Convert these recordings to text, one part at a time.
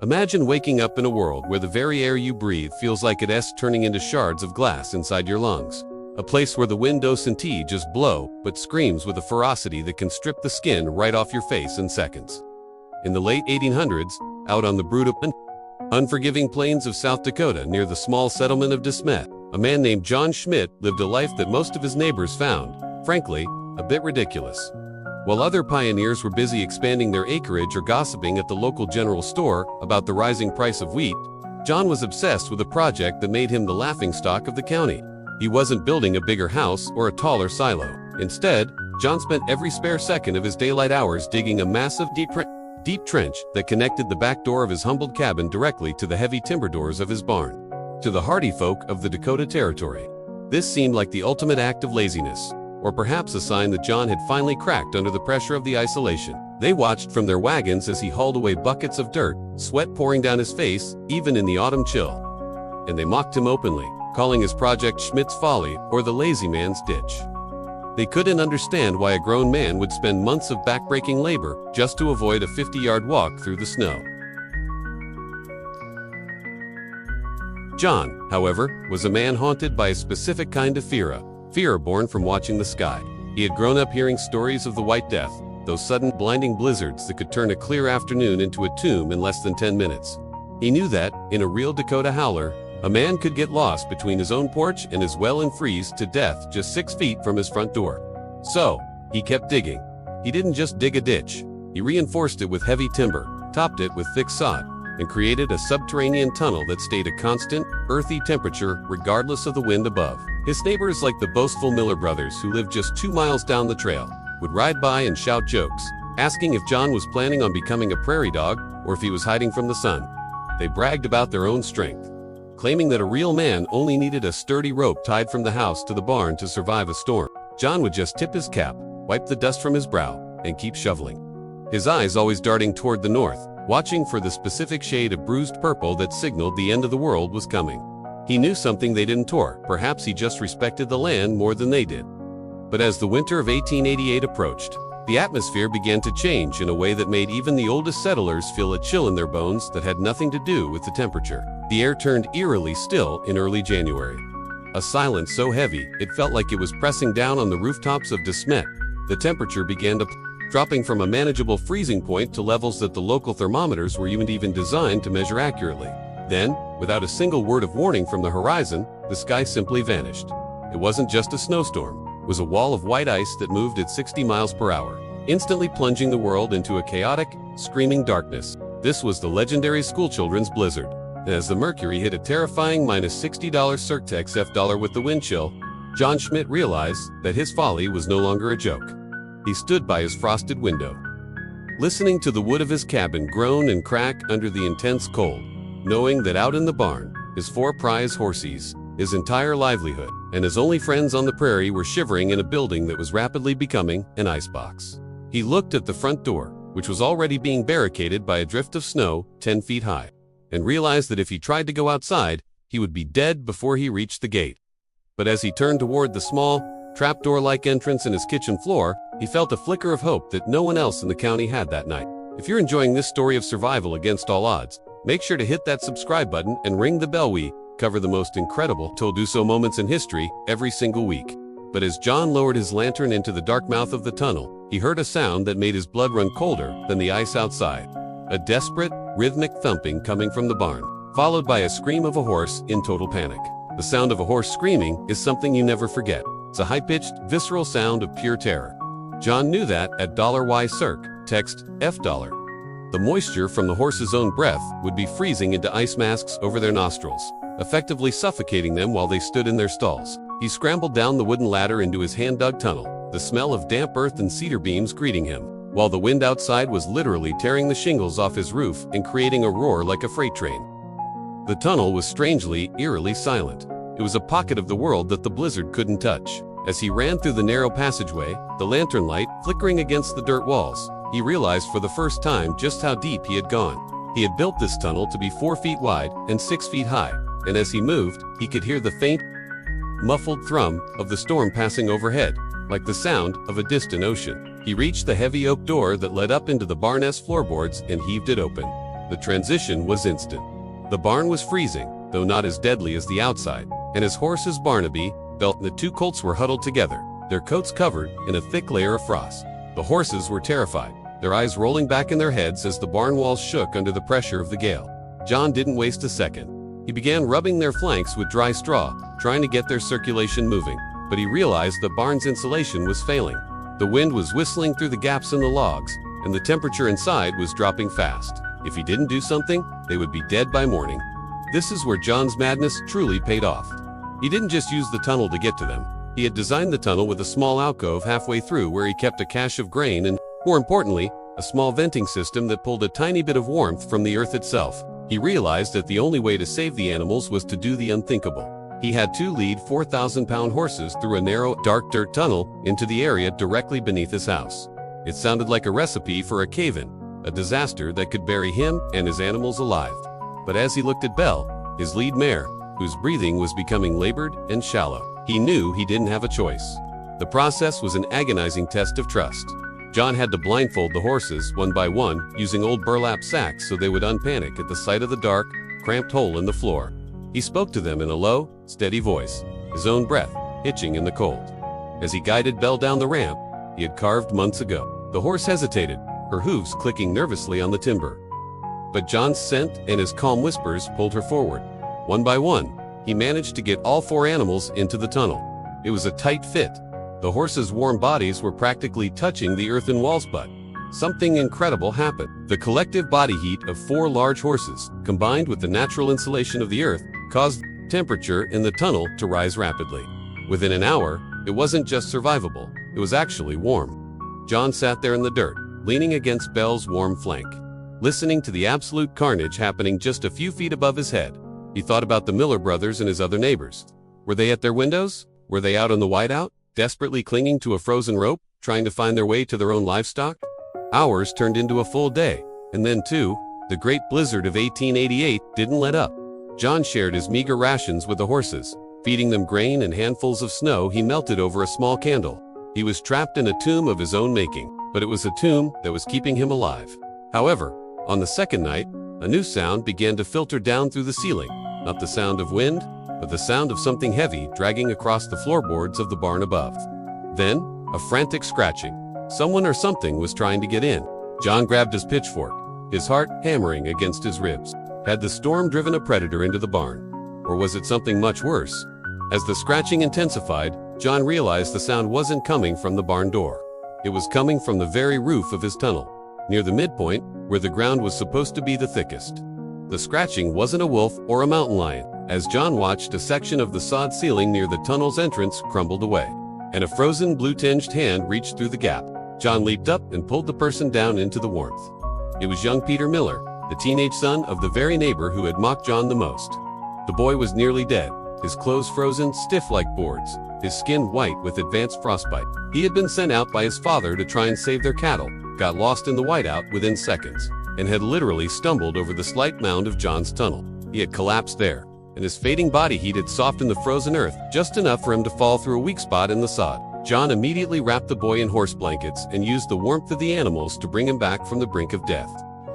Imagine waking up in a world where the very air you breathe feels like it's turning into shards of glass inside your lungs. A place where the wind doesn't just blow, but screams with a ferocity that can strip the skin right off your face in seconds. In the late 1800s, out on the brutal, unforgiving plains of South Dakota near the small settlement of De, a man named John Schmidt lived a life that most of his neighbors found, frankly, a bit ridiculous. While other pioneers were busy expanding their acreage or gossiping at the local general store about the rising price of wheat, John was obsessed with a project that made him the laughingstock of the county. He wasn't building a bigger house or a taller silo. Instead, John spent every spare second of his daylight hours digging a massive deep trench that connected the back door of his humbled cabin directly to the heavy timber doors of his barn. To the hardy folk of the Dakota Territory, this seemed like the ultimate act of laziness, or perhaps a sign that John had finally cracked under the pressure of the isolation. They watched from their wagons as he hauled away buckets of dirt, sweat pouring down his face, even in the autumn chill. And they mocked him openly, calling his project Schmidt's Folly or the lazy man's ditch. They couldn't understand why a grown man would spend months of backbreaking labor just to avoid a 50-yard walk through the snow. John, however, was a man haunted by a specific kind of fear born from watching the sky. He had grown up hearing stories of the White Death, those sudden blinding blizzards that could turn a clear afternoon into a tomb in less than 10 minutes. He knew that, in a real Dakota howler, a man could get lost between his own porch and his well and freeze to death just 6 feet from his front door. So, he kept digging. He didn't just dig a ditch. He reinforced it with heavy timber, topped it with thick sod, and created a subterranean tunnel that stayed a constant, earthy temperature regardless of the wind above. His neighbors, like the boastful Miller brothers who lived just 2 miles down the trail, would ride by and shout jokes, asking if John was planning on becoming a prairie dog or if he was hiding from the sun. They bragged about their own strength, claiming that a real man only needed a sturdy rope tied from the house to the barn to survive a storm. John would just tip his cap, wipe the dust from his brow, and keep shoveling, his eyes always darting toward the north, watching for the specific shade of bruised purple that signaled the end of the world was coming. He knew something they didn't, or perhaps he just respected the land more than they did. But as the winter of 1888 approached, the atmosphere began to change in a way that made even the oldest settlers feel a chill in their bones that had nothing to do with the temperature. The air turned eerily still in early January. A silence so heavy, it felt like it was pressing down on the rooftops of De. The temperature began to dropping from a manageable freezing point to levels that the local thermometers were even designed to measure accurately. Then, without a single word of warning from the horizon, the sky simply vanished. It wasn't just a snowstorm. It was a wall of white ice that moved at 60 miles per hour, instantly plunging the world into a chaotic, screaming darkness. This was the legendary schoolchildren's blizzard. And as the mercury hit a terrifying -$60 circ XF with the wind chill, John Schmidt realized that his folly was no longer a joke. He stood by his frosted window, listening to the wood of his cabin groan and crack under the intense cold, knowing that out in the barn, his 4 prize horses, his entire livelihood, and his only friends on the prairie were shivering in a building that was rapidly becoming an icebox. He looked at the front door, which was already being barricaded by a drift of snow 10 feet high, and realized that if he tried to go outside, he would be dead before he reached the gate. But as he turned toward the small, trapdoor-like entrance in his kitchen floor, he felt a flicker of hope that no one else in the county had that night. If you're enjoying this story of survival against all odds, make sure to hit that subscribe button and ring the bell. We cover the most incredible told-do-so moments in history every single week. But as John lowered his lantern into the dark mouth of the tunnel, he heard a sound that made his blood run colder than the ice outside. A desperate, rhythmic thumping coming from the barn, followed by a scream of a horse in total panic. The sound of a horse screaming is something you never forget. It's a high-pitched, visceral sound of pure terror. John knew that at $Y circ, text $. The moisture from the horse's own breath would be freezing into ice masks over their nostrils, effectively suffocating them while they stood in their stalls. He scrambled down the wooden ladder into his hand-dug tunnel, the smell of damp earth and cedar beams greeting him, while the wind outside was literally tearing the shingles off his roof and creating a roar like a freight train. The tunnel was strangely, eerily silent. It was a pocket of the world that the blizzard couldn't touch. As he ran through the narrow passageway, the lantern light flickering against the dirt walls, he realized for the first time just how deep he had gone. He had built this tunnel to be 4 feet wide and 6 feet high, and as he moved, he could hear the faint, muffled thrum of the storm passing overhead, like the sound of a distant ocean. He reached the heavy oak door that led up into the barn's floorboards and heaved it open. The transition was instant. The barn was freezing, though not as deadly as the outside, and as horses Barnaby, Belt and the two colts were huddled together, their coats covered in a thick layer of frost. The horses were terrified, their eyes rolling back in their heads as the barn walls shook under the pressure of the gale. John didn't waste a second. He began rubbing their flanks with dry straw, trying to get their circulation moving, but he realized the barn's insulation was failing. The wind was whistling through the gaps in the logs, and the temperature inside was dropping fast. If he didn't do something, they would be dead by morning. This is where John's madness truly paid off. He didn't just use the tunnel to get to them. He had designed the tunnel with a small alcove halfway through where he kept a cache of grain and, more importantly, a small venting system that pulled a tiny bit of warmth from the earth itself. He realized that the only way to save the animals was to do the unthinkable. He had to lead 4,000-pound horses through a narrow, dark dirt tunnel into the area directly beneath his house. It sounded like a recipe for a cave-in, a disaster that could bury him and his animals alive. But as he looked at Belle, his lead mare, whose breathing was becoming labored and shallow, he knew he didn't have a choice. The process was an agonizing test of trust. John had to blindfold the horses one by one using old burlap sacks so they would unpanic at the sight of the dark, cramped hole in the floor. He spoke to them in a low, steady voice, his own breath hitching in the cold. As he guided Belle down the ramp he had carved months ago, the horse hesitated, her hooves clicking nervously on the timber. But John's scent and his calm whispers pulled her forward. One by one, he managed to get all 4 animals into the tunnel. It was a tight fit. The horses' warm bodies were practically touching the earthen walls, but something incredible happened. The collective body heat of 4 large horses, combined with the natural insulation of the earth, caused the temperature in the tunnel to rise rapidly. Within an hour, it wasn't just survivable, it was actually warm. John sat there in the dirt, leaning against Belle's warm flank, listening to the absolute carnage happening just a few feet above his head. He thought about the Miller brothers and his other neighbors. Were they at their windows? Were they out on the whiteout, desperately clinging to a frozen rope, trying to find their way to their own livestock? Hours turned into a full day, and then too, the great blizzard of 1888 didn't let up. John shared his meager rations with the horses, feeding them grain and handfuls of snow he melted over a small candle. He was trapped in a tomb of his own making, but it was a tomb that was keeping him alive. However, on the second night, a new sound began to filter down through the ceiling. Not the sound of wind, but the sound of something heavy dragging across the floorboards of the barn above. Then, a frantic scratching. Someone or something was trying to get in. John grabbed his pitchfork, his heart hammering against his ribs. Had the storm driven a predator into the barn? Or was it something much worse? As the scratching intensified, John realized the sound wasn't coming from the barn door. It was coming from the very roof of his tunnel, near the midpoint, where the ground was supposed to be the thickest. The scratching wasn't a wolf or a mountain lion. As John watched, a section of the sod ceiling near the tunnel's entrance crumbled away, and a frozen blue-tinged hand reached through the gap. John leaped up and pulled the person down into the warmth. It was young Peter Miller, the teenage son of the very neighbor who had mocked John the most. The boy was nearly dead, his clothes frozen stiff like boards, his skin white with advanced frostbite. He had been sent out by his father to try and save their cattle, got lost in the whiteout within seconds, and had literally stumbled over the slight mound of John's tunnel. He had collapsed there, and his fading body heat had softened the frozen earth just enough for him to fall through a weak spot in the sod. John immediately wrapped the boy in horse blankets and used the warmth of the animals to bring him back from the brink of death.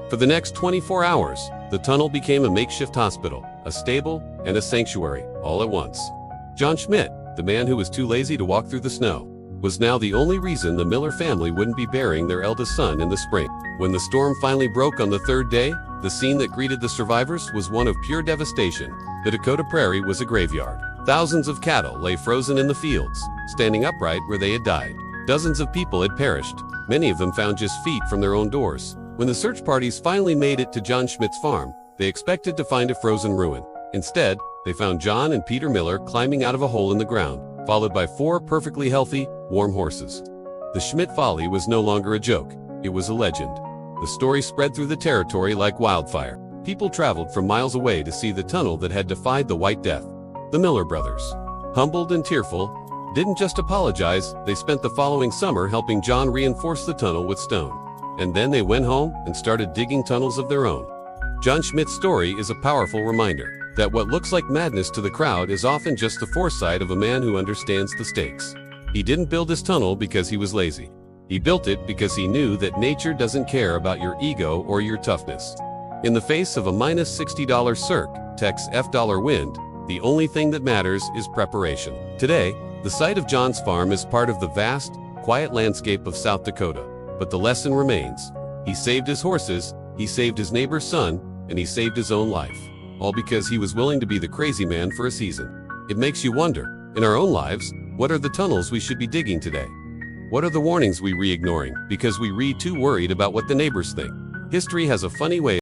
For the next 24 hours, the tunnel became a makeshift hospital, a stable, and a sanctuary, all at once. John Schmidt, the man who was too lazy to walk through the snow, was now the only reason the Miller family wouldn't be burying their eldest son in the spring. When the storm finally broke on the third day, the scene that greeted the survivors was one of pure devastation. The Dakota Prairie was a graveyard. Thousands of cattle lay frozen in the fields, standing upright where they had died. Dozens of people had perished, many of them found just feet from their own doors. When the search parties finally made it to John Schmidt's farm, they expected to find a frozen ruin. Instead, they found John and Peter Miller climbing out of a hole in the ground, followed by 4 perfectly healthy, warm horses. The Schmidt folly was no longer a joke, it was a legend. The story spread through the territory like wildfire. People traveled from miles away to see the tunnel that had defied the White Death. The Miller brothers, humbled and tearful, didn't just apologize, they spent the following summer helping John reinforce the tunnel with stone. And then they went home and started digging tunnels of their own. John Schmidt's story is a powerful reminder that what looks like madness to the crowd is often just the foresight of a man who understands the stakes. He didn't build his tunnel because he was lazy. He built it because he knew that nature doesn't care about your ego or your toughness. In the face of a -$60 circ, Tech's $F wind, the only thing that matters is preparation. Today, the site of John's farm is part of the vast, quiet landscape of South Dakota. But the lesson remains. He saved his horses, he saved his neighbor's son, and he saved his own life. All because he was willing to be the crazy man for a season. It makes you wonder, in our own lives, what are the tunnels we should be digging today? What are the warnings we re-ignoring because we read too worried about what the neighbors think? History has a funny way